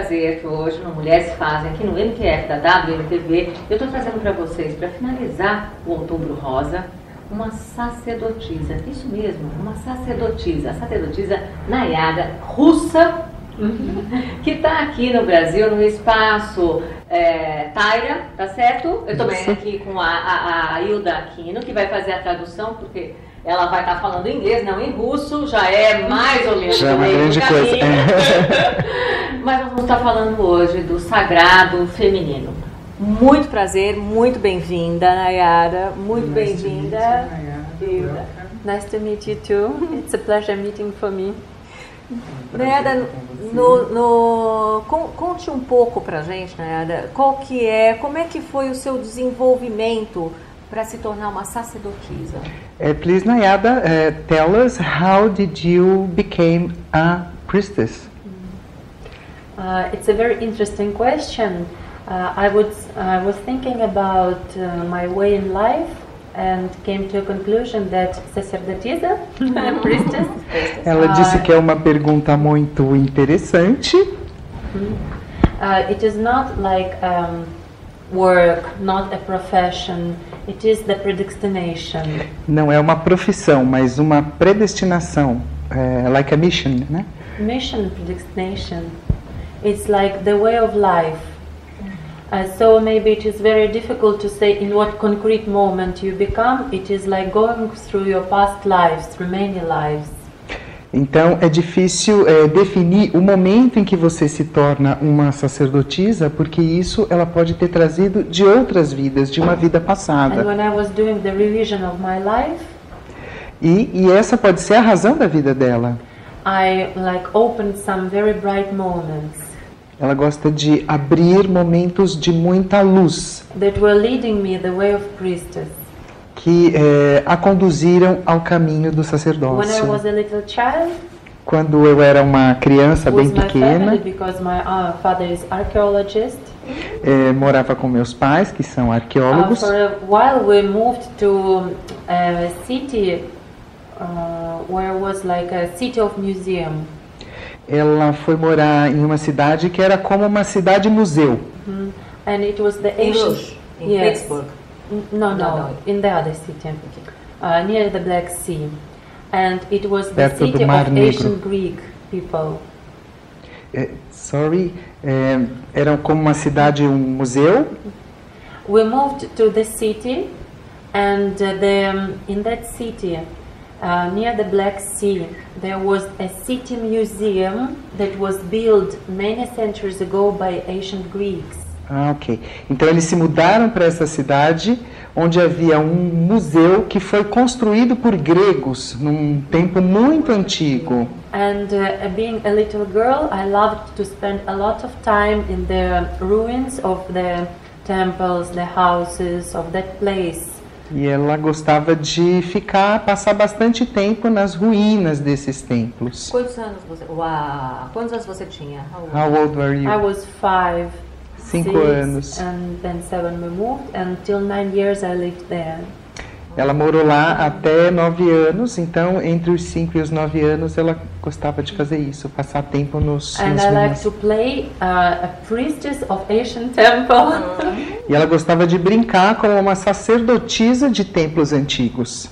prazer que hoje no Mulheres Fazem, aqui no MQF da WMTV, eu estou trazendo para vocês, para finalizar o Outubro Rosa, uma sacerdotisa, isso mesmo, uma sacerdotisa, a sacerdotisa Nayada, russa, que está aqui no Brasil, no espaço Taira, tá certo? Eu também aqui com a Hilda Aquino, que vai fazer a tradução, porque ela vai estar falando em inglês, não em russo, já é mais ou menos já é uma grande coisa. Mas vamos estar falando hoje do sagrado feminino. Muito prazer, muito bem-vinda, Nayada, muito bem-vinda. Nice to meet you too. It's a pleasure meeting for me. Nayada, conte um pouco pra gente, Nayada, como é que foi o seu desenvolvimento para se tornar uma sacerdotisa? Please, Nayada, tell us, how did you become a priestess? It's a very interesting question. I was thinking about my way in life and came to a conclusion that sacerdotisa, priestess. Ela disse que é uma pergunta muito interessante. It is not like work, not a profession. It is the predestination. Não é uma profissão, mas uma predestinação, like a mission, né? Mission, predestination. It's like the way of life. So maybe it is very difficult to say in what concrete moment you become. It is like going through your past lives, through many lives. Então é difícil definir o momento em que você se torna uma sacerdotisa, porque isso ela pode ter trazido de outras vidas, de uma vida passada. And when I was doing the revision of my life, e essa pode ser a razão da vida dela. I like opened some very bright moments. Ela gosta de abrir momentos de muita luz. That were leading me the way of priestess. Que a conduziram ao caminho do sacerdócio. When I was a little child, quando eu era uma criança bem pequena, my family, because my father is archaeologist. Morava com meus pais, que são arqueólogos. For a while we moved to a city where was like a city of museum. Ela foi morar em uma cidade que era como uma cidade museu. And it was the ancient. In Pittsburgh. No, in the other city, near the Black Sea, and it was the perto city do Mar of Negro. ancient Greek people. Era como uma cidade, um museu. We moved to the city, and in that city, near the Black Sea, there was a city museum that was built many centuries ago by ancient Greeks. Ok. Então eles se mudaram para essa cidade, onde havia um museu que foi construído por gregos num tempo muito antigo. And being a little girl, I loved to spend a lot of time in the ruins of the temples, the houses of that place. E ela gostava de passar bastante tempo nas ruínas desses templos. Quantos anos você? Uau! Quantos anos você tinha? How old were you? I was 5. 5 anos. And then 7 we moved. Until 9 years I lived there. Ela morou lá até 9 anos, então entre os 5 e os 9 anos ela gostava de fazer isso, passar tempo nos ruínas. And I like to play a priestess of ancient temple. E ela gostava de brincar como uma sacerdotisa de templos antigos.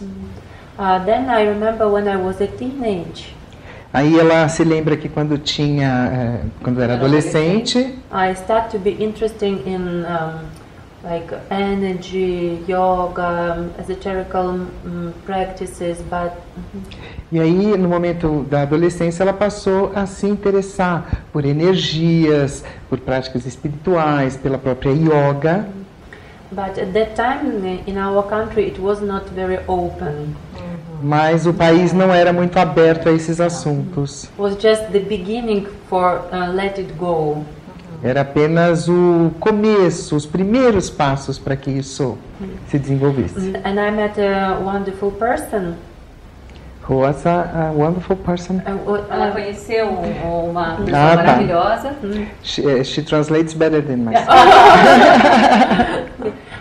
Then I remember when I was a teenage. Aí ela se lembra que quando era adolescente, I started to be interested in like energy, yoga, esoterical practices, but e aí no momento da adolescência ela passou a se interessar por energias, por práticas espirituais, pela própria yoga. But at that time in our country it was not very open. Mas o país não era muito aberto a esses assuntos. It was just the beginning for let it go. Era apenas o começo, os primeiros passos para que isso se desenvolvesse. And I met a wonderful person. Who was a wonderful person? Ela conheceu uma pessoa maravilhosa. She translates better than myself.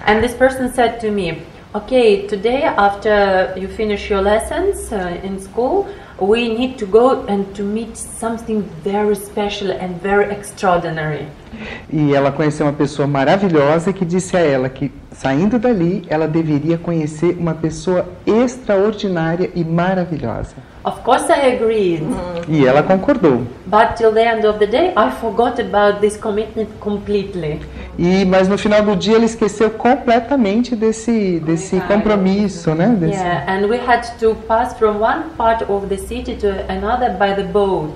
And this person said to me, "Okay, today after you finish your lessons in school, we need to go and to meet something very special and very extraordinary. E ela conheceu uma pessoa maravilhosa que disse a ela que, saindo dali, ela deveria conhecer uma pessoa extraordinária e maravilhosa. Of course I agreed. E ela concordou. But till the end of the day, I forgot about this commitment completely. Mas no final do dia ela esqueceu completamente desse compromisso, né? Yeah, and we had to pass from one part of the city to another by the boat.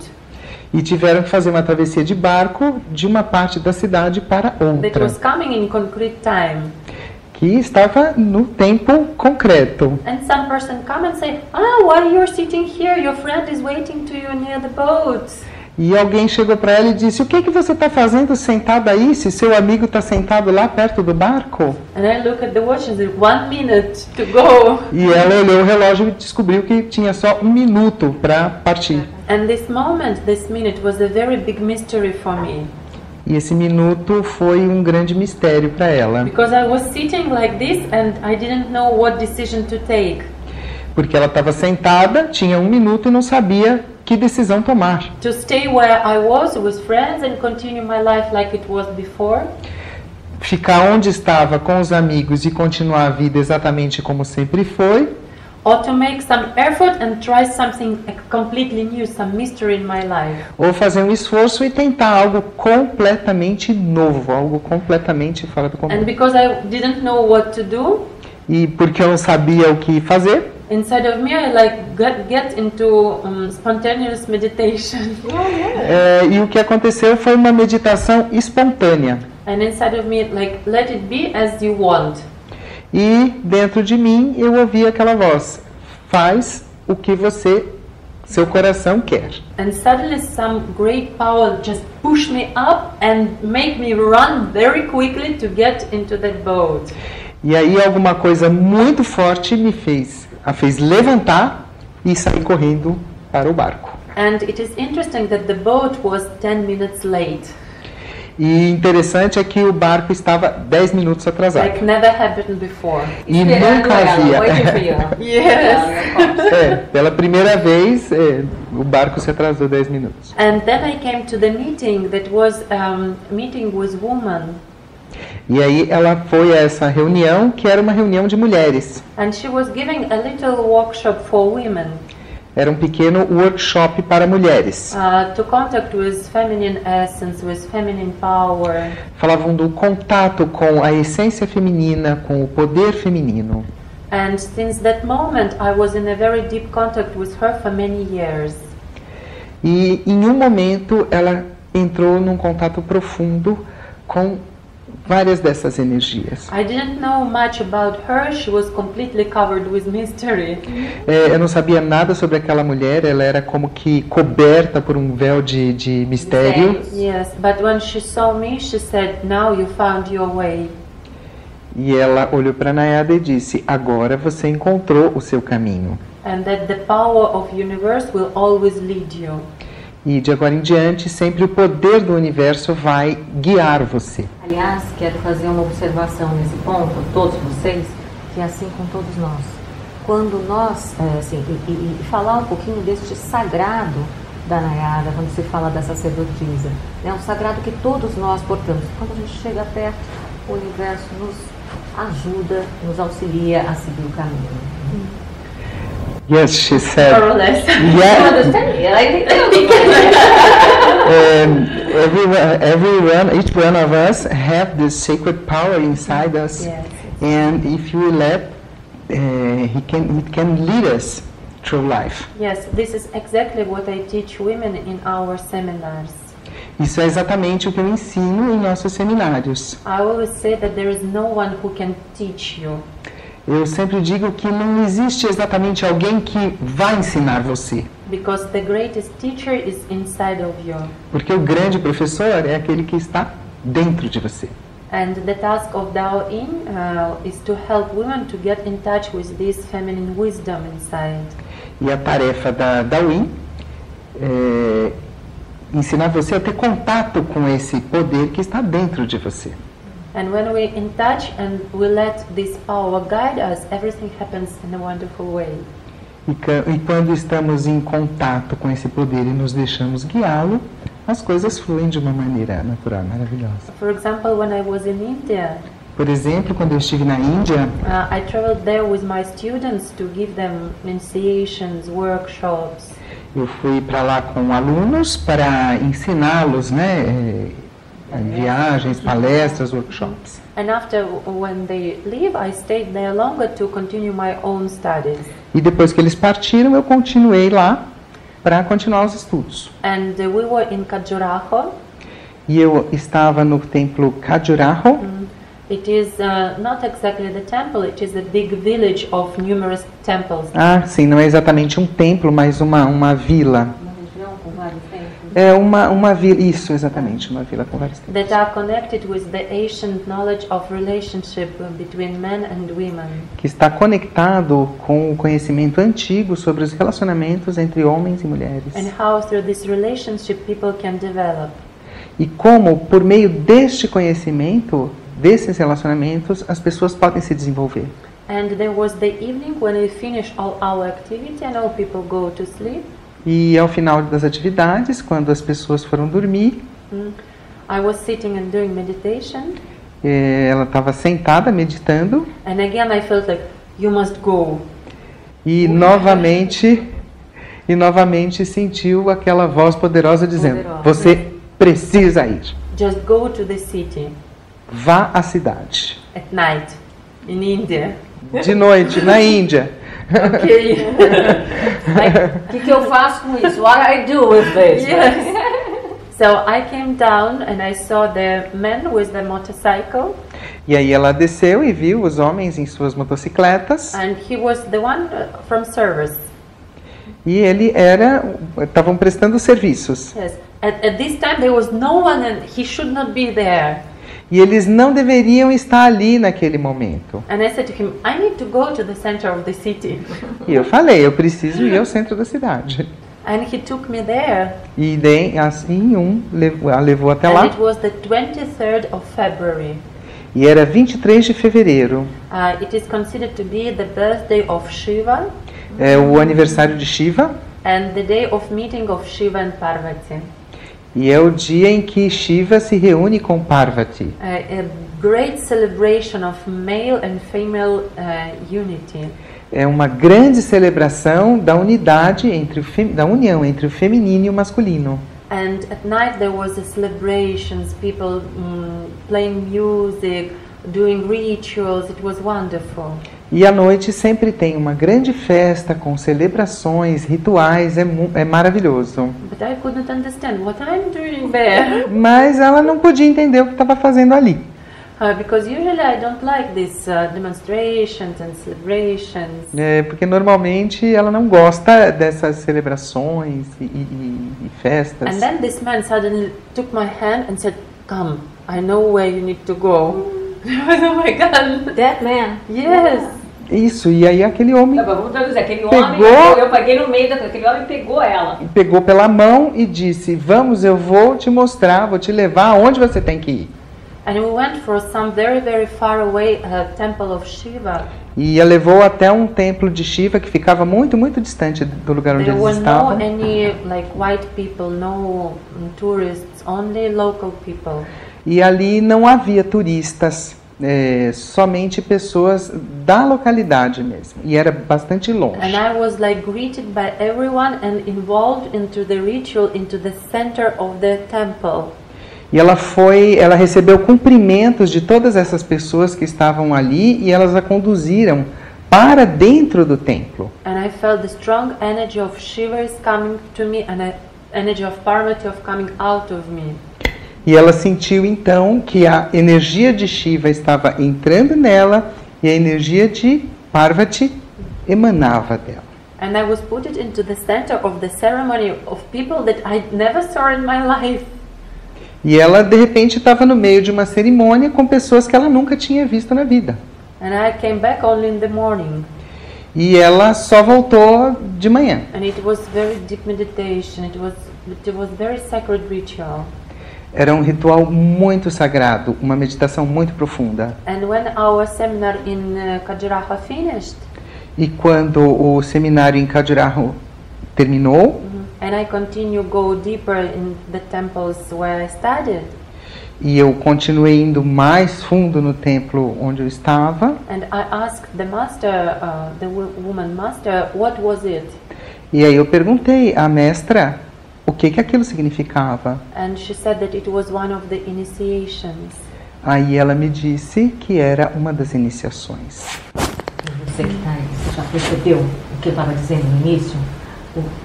E tiveram que fazer uma travessia de barco de uma parte da cidade para That outra, was coming in concrete time. que estava no tempo concreto. And some person come and say, why you're sitting here? Your friend is waiting to you near the boat. E alguém chegou para ela e disse: o que você está fazendo sentada aí, se seu amigo está sentado lá perto do barco? And I look at the watch and say, 1 minute to go. E ela olhou o relógio e descobriu que tinha só 1 minuto para partir. And this minute was a very big mystery for me. E esse minuto foi um grande mistério para ela. Because I was sitting like this and I didn't know what decision to take. Porque ela estava sentada, tinha 1 minuto e não sabia que decisão tomar. To stay where I was with friends and continue my life like it was before. Ficar onde estava com os amigos e continuar a vida exatamente como sempre foi. Or to make some effort and try something completely new, some mystery in my life. Ou fazer um esforço e tentar algo completamente novo, algo completamente fora do comum. And because I didn't know what to do, E porque eu não sabia o que fazer, inside of me I get into spontaneous meditation. e o que aconteceu foi uma meditação espontânea. And inside of me let it be as you want. E dentro de mim eu ouvi aquela voz: faz o que seu coração quer. And suddenly some great power just pushed me up and make me run very quickly to get into that boat. E aí alguma coisa muito forte a fez levantar e sair correndo para o barco. And it is interesting that the boat was 10 minutes late. E interessante é que o barco estava 10 minutos atrasado. Like never happened before. E nunca havia. Yes. Pela primeira vez, o barco se atrasou 10 minutos. And then I came to the meeting that was meeting with women. E aí ela foi a essa reunião, que era uma reunião de mulheres. And she was giving a little workshop for women. Era um pequeno workshop para mulheres. To contact with feminine essence, with feminine power. Falavam do contato com a essência feminina, com o poder feminino. And since that moment I was in a very deep contact with her for many years. E em um momento ela entrou num contato profundo com várias dessas energias. I didn't know much about her. She was completely covered with mystery. Eu não sabia nada sobre aquela mulher. Ela era como que coberta por um véu de mistério. Yes, but when she saw me, she said, "Now you found your way." E ela olhou para Nayada e disse: agora você encontrou o seu caminho. And that the power of universe will always lead you. E de agora em diante, sempre o poder do universo vai guiar você. Aliás, quero fazer uma observação nesse ponto, todos vocês, que é assim com todos nós. Quando nós, e falar um pouquinho deste sagrado da Nayada, quando se fala da sacerdotisa, é um sagrado que todos nós portamos. Quando a gente chega perto, o universo nos ajuda, nos auxilia a seguir o caminho. Yes, she said. More or less. Each one of us have this sacred power inside us, Yes. and if you let, it can lead us through life. Yes, this is exactly what I teach women in our seminars. Isso é exatamente o que eu ensino em nossos seminários. I always say that there is no one who can teach you. Eu sempre digo que não existe exatamente alguém que vai ensinar você. Because the greatest teacher is inside of you. Porque o grande professor é aquele que está dentro de você. And the task of Dao Yin is to help women to get in touch with this feminine wisdom inside. E a tarefa da Yin é ensinar você a ter contato com esse poder que está dentro de você. And when we're in touch and we let this power guide us, everything happens in a wonderful way. E quando estamos em contato com esse poder e nos deixamos guiá-lo, as coisas fluem de uma maneira natural, maravilhosa. For example, when I was in India, Por exemplo, quando eu estive na Índia, I traveled there with my students to give them initiations, workshops. eu fui para lá com alunos para ensiná-los, né, viagens, palestras, workshops. And after, when they leave, I stayed there longer to continue my own studies. E depois que eles partiram, eu continuei lá para continuar os estudos. And we were in Khajuraho. E eu estava no templo Khajuraho. It is not exactly the temple, it is a big village of numerous temples. Ah, sim, não é exatamente um templo, mas uma vila. Uma região com vários templos. É uma vila, isso, exatamente, uma vila com vários templos. That are connected with the ancient knowledge of relationship between men and women. Que está conectado com o conhecimento antigo sobre os relacionamentos entre homens e mulheres. And how through this relationship people can develop. E como, por meio deste conhecimento, desses relacionamentos, as pessoas podem se desenvolver. And there was the evening when we finished all our activity and all people go to sleep. E ao final das atividades, quando as pessoas foram dormir, I was sitting and doing meditation. Ela estava sentada meditando. And again I felt like, you must go. E novamente sentiu aquela voz poderosa dizendo: você precisa ir. Just go to the city. Vá à cidade. At night, in India. De noite, na Índia. Okay. O que eu faço com isso? What I do with this? Yes. So I came down and I saw the men with the motorcycle. E aí ela desceu e viu os homens em suas motocicletas. And he was the one from service. E ele estavam prestando serviços. Yes. At this time there was no one and he should not be there. E eles não deveriam estar ali naquele momento. And I said to him, I need to go to the center of the city. E eu falei, eu preciso ir ao centro da cidade. And he took me there. E assim a levou até And lá. it was the 23rd of February. E era 23 de fevereiro. It is considered to be the birthday of Shiva. É o aniversário de Shiva. And the day of meeting of Shiva and Parvati. E é o dia em que Shiva se reúne com Parvati. A great celebration of male and female unity. É uma grande celebração da unidade da união entre o feminino e o masculino. And at night there was a celebrations, people playing music, doing rituals. It was wonderful. E à noite sempre tem uma grande festa com celebrações, rituais, é maravilhoso. But I couldn't understand what I'm doing there. Mas ela não podia entender o que estava fazendo ali. Because usually I don't like these demonstrations and celebrations. Porque normalmente ela não gosta dessas celebrações e festas. And then this man suddenly took my hand and said, "Come, I know where you need to go." Oh my God! That man? Yes. Isso, e aí aquele homem Vamos traduzir, aquele pegou, homem, eu peguei no meio daquele homem e pegou ela. Pegou pela mão e disse: vamos, eu vou te mostrar, vou te levar aonde você tem que ir. And we went for some very, very far away temple of Shiva. E a levou até um templo de Shiva que ficava muito, muito distante do lugar onde eles estavam. There were no any like white people, no tourists, only local people. E ali não havia turistas, somente pessoas da localidade mesmo. E era bastante longe. And I was like greeted by everyone and involved into the ritual, into the center of the temple. E ela recebeu cumprimentos de todas essas pessoas que estavam ali e elas a conduziram para dentro do templo. And I felt the strong energy of Shiva is coming to me and the energy of Parvati of coming out of me. E ela sentiu então que a energia de Shiva estava entrando nela e a energia de Parvati emanava dela. And I was put into the center of the ceremony of people that I never saw in my life. E ela de repente estava no meio de uma cerimônia com pessoas que ela nunca tinha visto na vida. And I came back only in the morning. E ela só voltou de manhã. And it was very deep meditation. It was very sacred ritual. Era um ritual muito sagrado, uma meditação muito profunda. And when our seminar in Khajuraho finished, E quando o seminário em Khajuraho terminou, and I continue go deeper in the temples where I studied. E eu continuei indo mais fundo no templo onde eu estava. And I asked the master, the woman master, what was it? E aí eu perguntei à mestra o que aquilo significava. And she said that it was one of the initiations. Aí ela me disse que era uma das iniciações. Você que está aí, você já percebeu o que eu estava dizendo no início?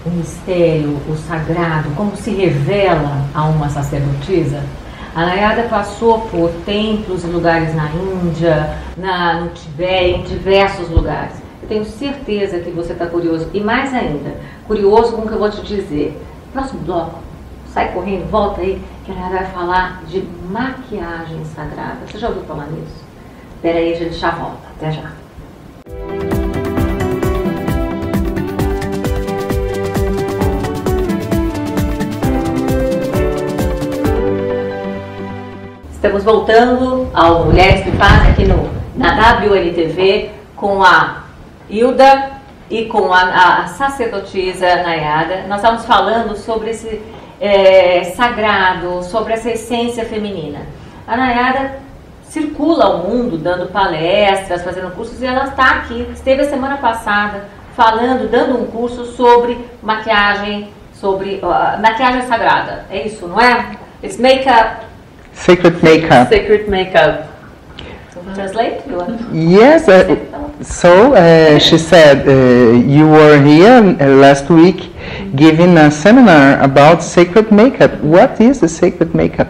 O mistério, o sagrado, como se revela a uma sacerdotisa? A Nayada passou por templos e lugares na Índia, no Tibete, em diversos lugares. Eu tenho certeza que você está curioso, e mais ainda, curioso com o que eu vou te dizer. Próximo bloco, sai correndo, volta aí, que a Nayada vai falar de maquiagem sagrada. Você já ouviu falar nisso? Espera aí, a gente já volta. Até já. Estamos voltando ao Mulheres que Fazem aqui na WNTV com a Hilda e com a sacerdotisa Nayada. Nós estamos falando sobre esse sagrado, sobre essa essência feminina. A Nayada circula o mundo dando palestras, fazendo cursos, e ela está aqui, esteve a semana passada falando, dando um curso sobre maquiagem, sobre maquiagem sagrada. É isso, não é? It's makeup. Sacred makeup. Sacred makeup. Translate? Yes. She said you were here last week giving a seminar about sacred makeup. What is the sacred makeup?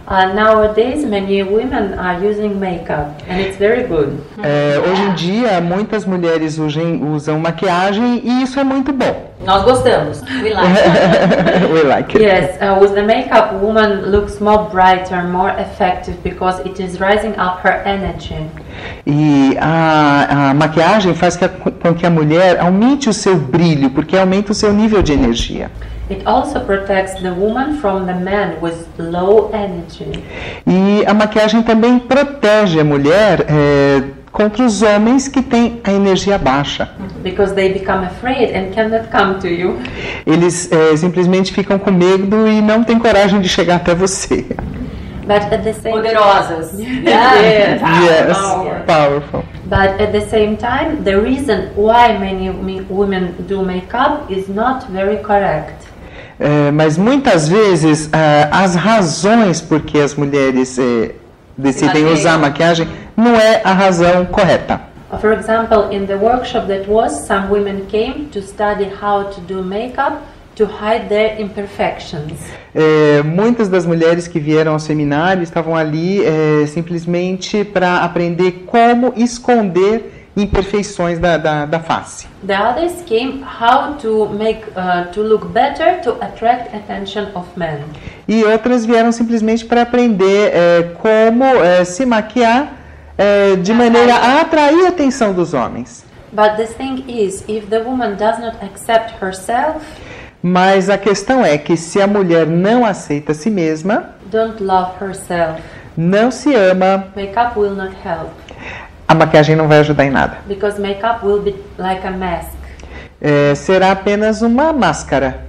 Nowadays, many women are using makeup, and it's very good. Hoje em dia, muitas mulheres usam maquiagem e isso é muito bom. Nós gostamos. We like it. We like it. Yes, with the makeup, woman looks more brighter, more effective because it is rising up her energy. E a maquiagem faz com que a mulher aumente o seu brilho, porque aumenta o seu nível de energia. It also protects the woman from the man with low energy. E a maquiagem também protege a mulher contra os homens que têm a energia baixa. Because they become afraid and cannot come to you. Eles simplesmente ficam com medo e não têm coragem de chegar até você. But at the same Poderosas. Yes, Powerful. But at the same time, the reason why many women do makeup is not very correct. Mas muitas vezes as razões por que as mulheres decidem usar maquiagem não é a razão correta. For example, in the workshop that was, some women came to study how to do makeup to hide their imperfections. Muitas das mulheres que vieram ao seminário estavam ali simplesmente para aprender como esconder imperfeições da face. The others came how to make to look better to attract attention of men. E outras vieram simplesmente para aprender como se maquiar de maneira a atrair a atenção dos homens. But the thing is, if the woman does not accept herself, mas a questão é que se a mulher não aceita a si mesma, don't love herself, não se ama, makeup will not help. A maquiagem não vai ajudar em nada. Because makeup will be like a mask. Será apenas uma máscara.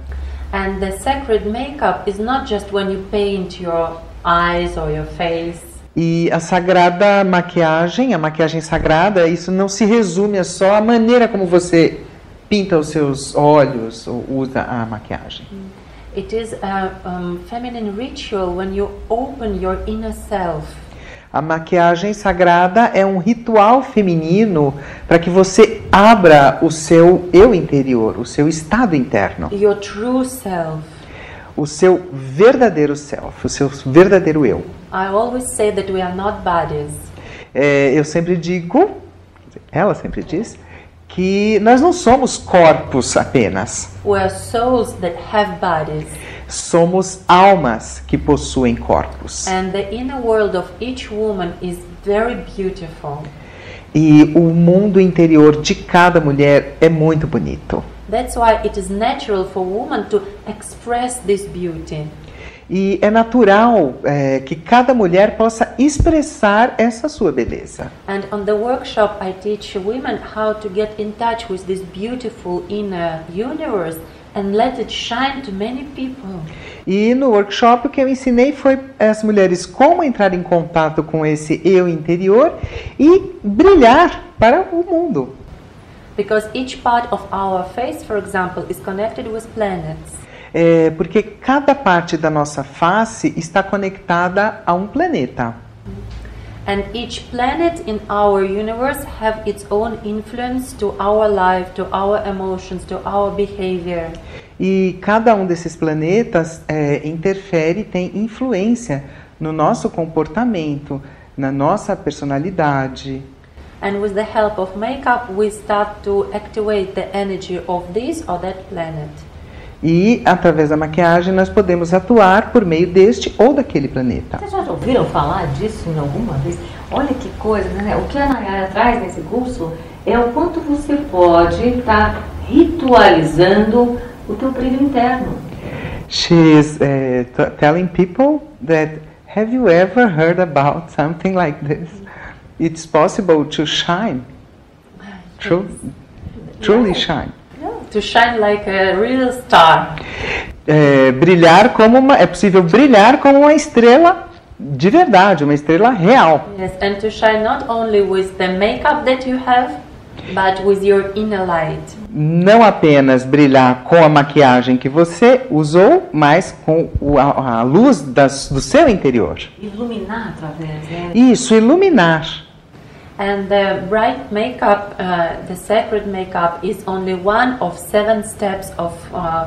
And the sacred makeup is not just when you paint your eyes or your face. E a sagrada maquiagem, a maquiagem sagrada, isso não se resume a só a maneira como você pinta os seus olhos ou usa a maquiagem. It is a feminine ritual when you open your inner self. A maquiagem sagrada é um ritual feminino para que você abra o seu eu interior, o seu estado interno. Your true self. O seu verdadeiro self, o seu verdadeiro eu. I always say that we are not bodies. Eu sempre digo, ela sempre diz, que nós não somos corpos apenas. We are souls that have bodies. Somos almas que possuem corpos. And the inner world of each woman is very beautiful. E o mundo interior de cada mulher é muito bonito. That's why it is natural for women to express this beauty. E é natural que cada mulher possa expressar essa sua beleza. And on the workshop I teach women how to get in touch with this beautiful inner universe and let it shine to many people. E no workshop o que eu ensinei foi as mulheres como entrar em contato com esse eu interior e brilhar para o mundo. Because each part of our face, for example, is connected with planets. Porque cada parte da nossa face está conectada a um planeta. And each planet in our universe have its own influence to our life, to our emotions, to our behavior. E cada um desses planetas interfere, tem influência no nosso comportamento, na nossa personalidade. And with the help of makeup, we start to activate the energy of this or that planet. E, através da maquiagem, nós podemos atuar por meio deste ou daquele planeta. Vocês já ouviram falar disso em alguma vez? Olha que coisa, né? O que a Nayada traz nesse curso é o quanto você pode estar ritualizando o teu brilho interno. She's telling people that, have you ever heard about something like this? It's possible to shine, truly shine. To shine like a real star. Brilhar como é possível brilhar como uma estrela de verdade, uma estrela real. Yes, and to shine not only with the makeup that you have, but with your inner light. Não apenas brilhar com a maquiagem que você usou, mas com a luz do seu interior. Iluminar através, né? Isso, iluminar. And the bright makeup, the sacred makeup, is only one of 7 steps of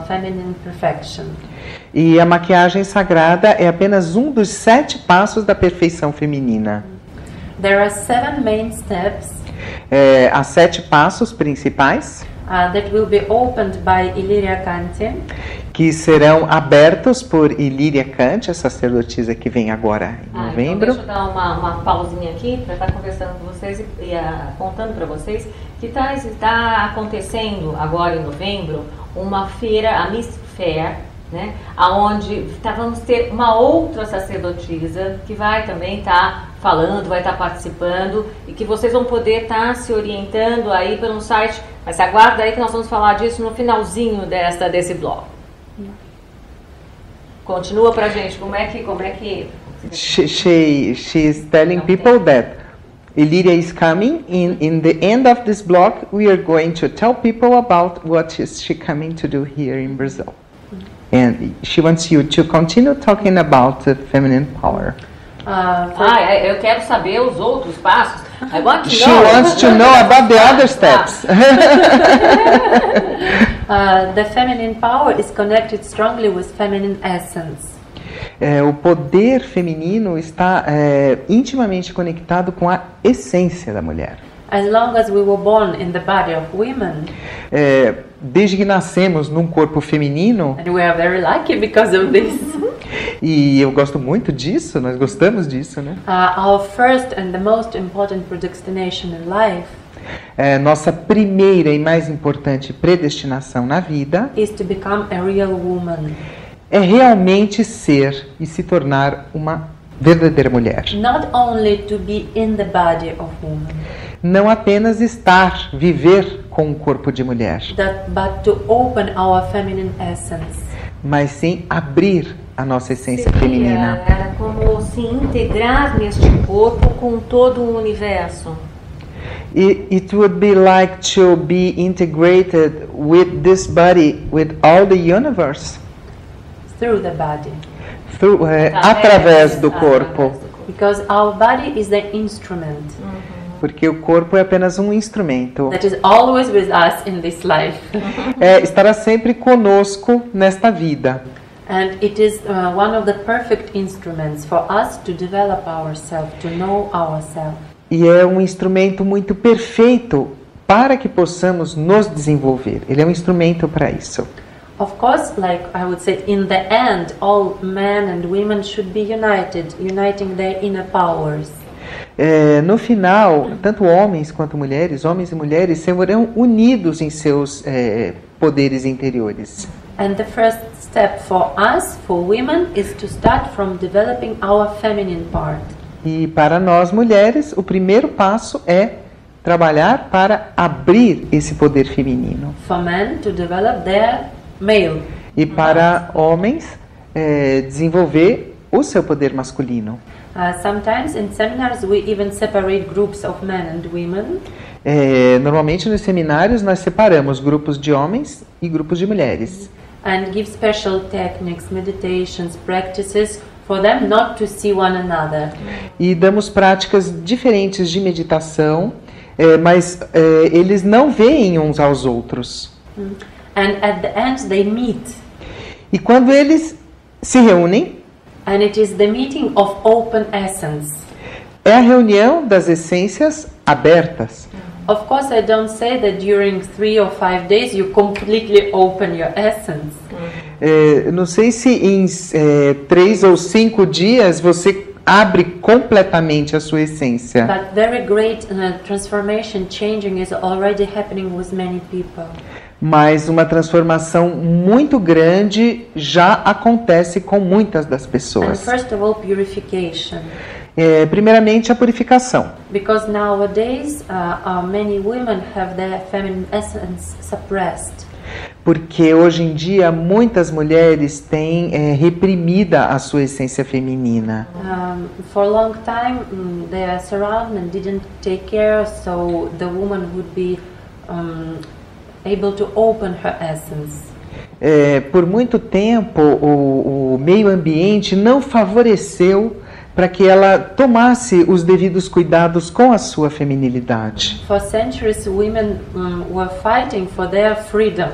feminine perfection. E a maquiagem sagrada é apenas um dos 7 passos da perfeição feminina. There are 7 main steps. Há 7 passos principais. That will be opened by Illyria Kanti. Que serão abertos por Illyria Kanti, a sacerdotisa que vem agora em novembro. Então deixa eu dar uma pausinha aqui para estar conversando com vocês e contando para vocês que está acontecendo agora em novembro uma feira, a Mystic Fair, né, aonde vamos ter uma outra sacerdotisa que vai também estar falando, vai estar participando e que vocês vão poder estar se orientando aí pelo site, mas aguarda aí que nós vamos falar disso no finalzinho desse blog. Continua pra gente, como é que... She's telling people that Illyria is coming. In the end of this blog, we are going to tell people about what is she coming to do here in Brazil. And she wants you to continue talking about the feminine power. Eu quero saber os outros passos. I want to know. She wants to know about the other steps. The feminine power is connected strongly with feminine essence. O poder feminino está intimamente conectado com a essência da mulher. As long as we were born in the body of women, desde que nascemos num corpo feminino, and we are very lucky because of this. E eu gosto muito disso, nós gostamos disso, né? Our first and the most important predestination in life nossa primeira e mais importante predestinação na vida is to become a real woman. É realmente ser e se tornar uma verdadeira mulher. Not only to be in the body of woman. Não apenas estar, viver com o corpo de mulher. But to open our feminine essence. Mas sim abrir a nossa essência feminina. Era como se integrar neste corpo com todo o universo. It would be like to be integrated with this body, with all the universe. Through the body. Através do corpo. Because our body is the instrument. Porque o corpo é apenas um instrumento. That is always with us in this life. Estará sempre conosco nesta vida. And it is one of the perfect instruments for us to develop ourselves, to know ourselves. E é um instrumento muito perfeito para que possamos nos desenvolver. Ele é um instrumento para isso. Of course, like I would say, in the end, all men and women should be united, uniting their inner powers. No final, tanto homens quanto mulheres, homens e mulheres, serão unidos em seus poderes interiores. And the first step for us, for women, is to start from developing our feminine part. E para nós mulheres, o primeiro passo é trabalhar para abrir esse poder feminino. For men to develop their male. E para homens, desenvolver o seu poder masculino. Sometimes in seminars we even separate groups of men and women. Normalmente nos seminários nós separamos grupos de homens e grupos de mulheres. And give special techniques, meditations, practices for them not to see one another. E damos práticas diferentes de meditação, mas eles não veem uns aos outros. And at the end they meet. E quando eles se reúnem, And it is the meeting of open essence. é a reunião das essências abertas. Of course, I don't say that during 3 or 5 days you completely open your essence. Não sei se em 3 ou 5 dias você abre completamente a sua essência. But very great transformation, changing is already happening with many people. Mas uma transformação muito grande já acontece com muitas das And pessoas. first of all, purification. Primeiramente, a purificação. Because nowadays, many women have their feminine essence suppressed. Porque hoje em dia muitas mulheres têm reprimida a sua essência feminina. For a long time, their surroundment didn't take care, so the woman would be able to open her essence. Por muito tempo, o meio ambiente não favoreceu para que ela tomasse os devidos cuidados com a sua feminilidade. For centuries, women were fighting for their freedom.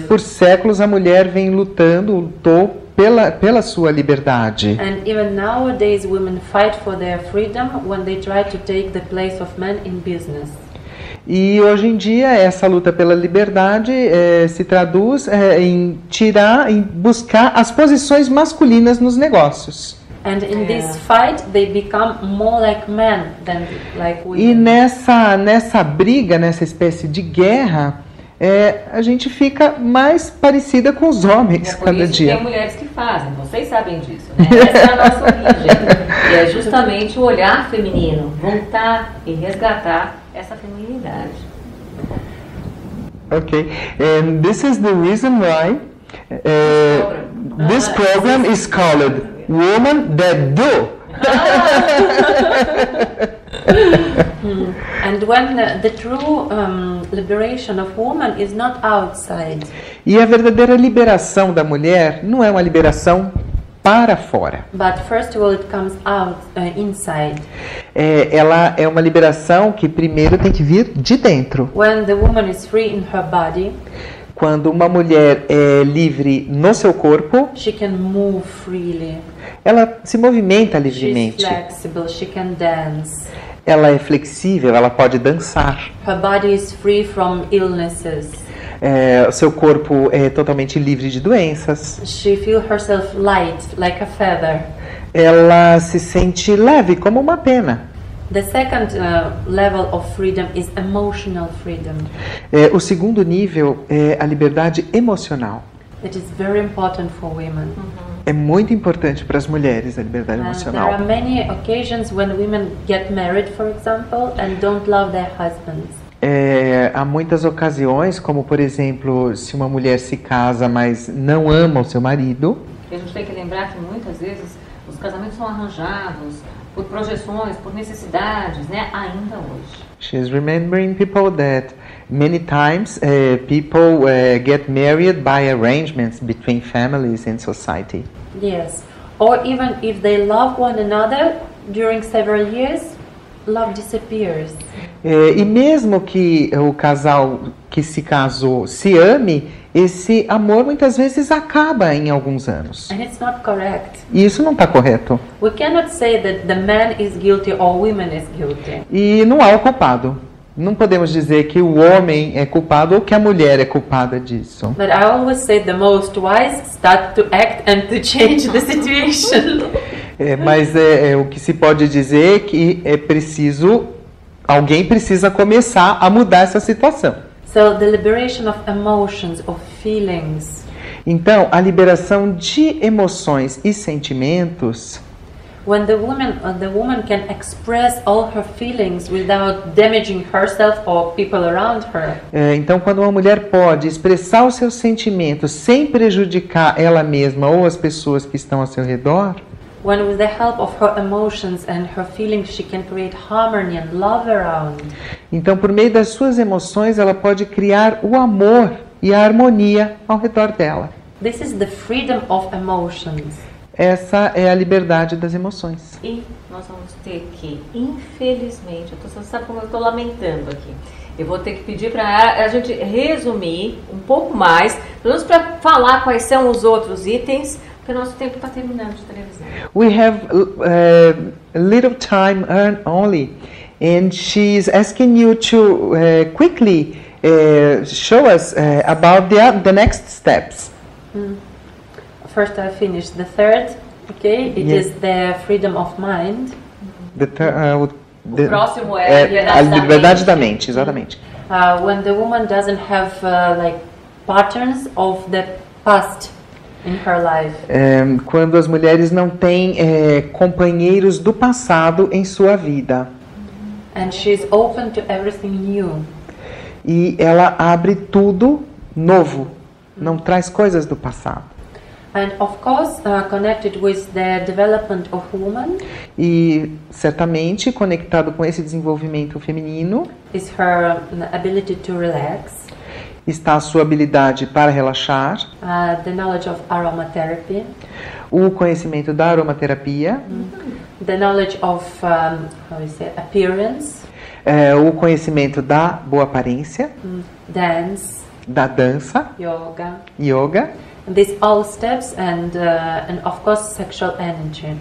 Por séculos, a mulher lutou pela sua liberdade. And even nowadays, women fight for their freedom when they try to take the place of men in business. E hoje em dia essa luta pela liberdade se traduz em buscar as posições masculinas nos negócios. And in this fight, they become more like men than like women. E nessa briga, nessa espécie de guerra, a gente fica mais parecida com os homens por cada isso dia. Tem mulheres que fazem, vocês sabem disso, né? Essa é a nossa origem. E é justamente o olhar feminino, voltar e resgatar essa feminilidade. Okay, and this is the reason why this program is called Woman That Do. And when the true liberation of woman is not outside. E a verdadeira liberação da mulher não é uma liberação para fora. But first of all, it comes out inside. Ela é uma liberação que primeiro tem que vir de dentro. When the woman is free in her body, quando uma mulher é livre no seu corpo, she can move freely. Ela se movimenta She's livremente. flexible, she can dance. Ela é flexível, ela pode dançar. Her body is free from illnesses. O seu corpo é totalmente livre de doenças. She feels herself light, like a feather. Ela se sente leve como uma pena. The second level of freedom is emotional freedom. O segundo nível é a liberdade emocional. It is very important for women. É muito importante para as mulheres a liberdade There emocional. are many occasions when women get married, for example, and don't love their husbands. Há muitas ocasiões, como por exemplo, se uma mulher se casa, mas não ama o seu marido. E a gente tem que lembrar que muitas vezes os casamentos são arranjados por projeções, por necessidades, né? Ainda hoje. She's remembering people that many times people get married by arrangements between families and society. Yes. Or even if they love one another during several years, love disappears. E mesmo que o casal que se casou se ame, esse amor muitas vezes acaba em alguns anos. And it's not correct. E isso não está correto. We cannot say that the man is guilty or woman is guilty. E não há o culpado. Não podemos dizer que o homem é culpado ou que a mulher é culpada disso. But I always say the most wise start to act and to change the situation. Mas o que se pode dizer é que alguém precisa começar a mudar essa situação. So the liberation of emotions, of feelings. Então, a liberação de emoções e sentimentos, when the woman can express all her feelings without damaging herself or people around her. Então, quando uma mulher pode expressar os seus sentimentos sem prejudicar ela mesma ou as pessoas que estão ao seu redor, When with the help of her emotions and her feelings she can create harmony and love around. então, por meio das suas emoções, ela pode criar o amor e a harmonia ao redor dela. This is the freedom of emotions. Essa é a liberdade das emoções. E nós vamos ter que, infelizmente, você sabe como eu estou lamentando aqui. Eu vou ter que pedir para a gente resumir um pouco mais, pelo menos para falar quais são os outros itens, porque o nosso tempo está terminando de televisão. We have a little time only, and she's asking you to quickly show us about the next steps. First I finished the third, okay? It Yes. is the freedom of mind. O próximo é a liberdade da mente, exatamente. When the woman doesn't have like patterns of the past in her life. Quando as mulheres não têm companheiros do passado em sua vida. And she's open to everything new. E ela abre tudo novo, não traz coisas do passado. And of course, connected with the development of woman E certamente conectado com esse desenvolvimento feminino is her ability to relax, está a sua habilidade para relaxar, the knowledge of aromatherapy, o conhecimento da aromaterapia, the knowledge of how you say appearance, o conhecimento da boa aparência, dance, da dança, yoga these all steps and of course sexual energy.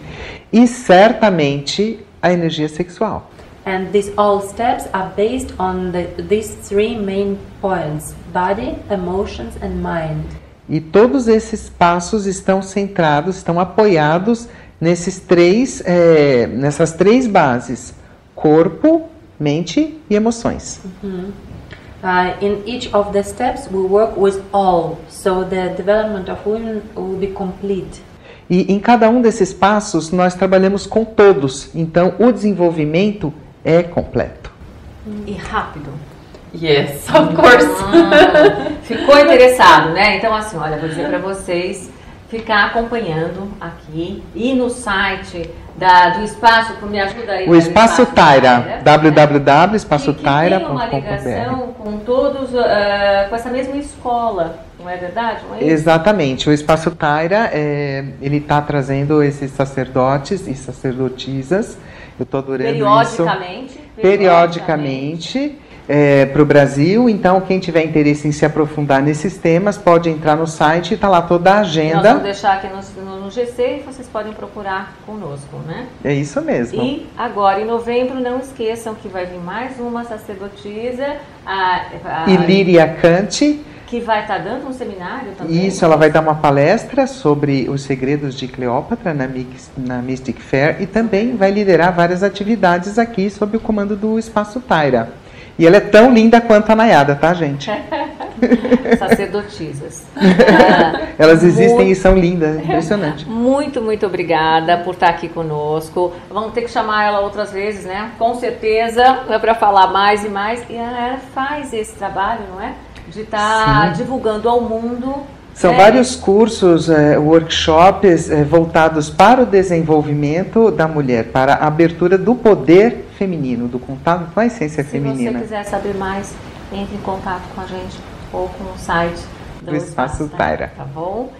e certamente a energia sexual. And these all steps are based on these three main points: body, emotions and mind. E todos esses passos estão centrados, estão apoiados nessas três bases: corpo, mente e emoções. In each of the steps we work with all, so the development of women will be complete. E em cada um desses passos nós trabalhamos com todos, então o desenvolvimento é completo. E rápido. Yes, of course. Ficou interessado, né? Então assim, olha, vou dizer para vocês ficar acompanhando aqui e no site do Espaço, me ajuda aí. O Espaço Taira, www.espaçotaira.com.br. Que tem uma ligação com todos, com essa mesma escola, não é verdade? Não é isso? Exatamente, o Espaço Taira, ele está trazendo esses sacerdotes e sacerdotisas, eu estou adorando periodicamente para o Brasil. Então, quem tiver interesse em se aprofundar nesses temas, pode entrar no site, está lá toda a agenda. Nós vamos deixar aqui no GC e vocês podem procurar conosco, né? É isso mesmo. E agora, em novembro, não esqueçam que vai vir mais uma sacerdotisa, Ilíria Cante, que vai estar dando um seminário também. Isso, ela vai dar uma palestra sobre os segredos de Cleópatra na Mystic Fair e também vai liderar várias atividades aqui sob o comando do Espaço Taira. E ela é tão linda quanto a Nayada, tá, gente? Sacerdotisas. Elas existem e são lindas, impressionante. Muito, muito obrigada por estar aqui conosco. Vamos ter que chamar ela outras vezes, né? Com certeza, para falar mais e mais. E ela faz esse trabalho, não é? De estar divulgando ao mundo. São vários cursos, workshops voltados para o desenvolvimento da mulher, para a abertura do poder feminino, do contato com a essência feminina. Se você quiser saber mais, entre em contato com a gente ou com o site do Espaço Taira. Tá bom?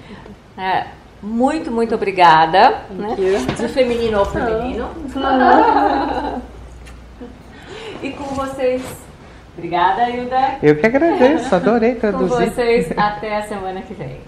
Muito, muito obrigada. Né? De feminino ao feminino. E com vocês. Obrigada, Hilda. Eu que agradeço, adorei traduzir. Com vocês, até a semana que vem.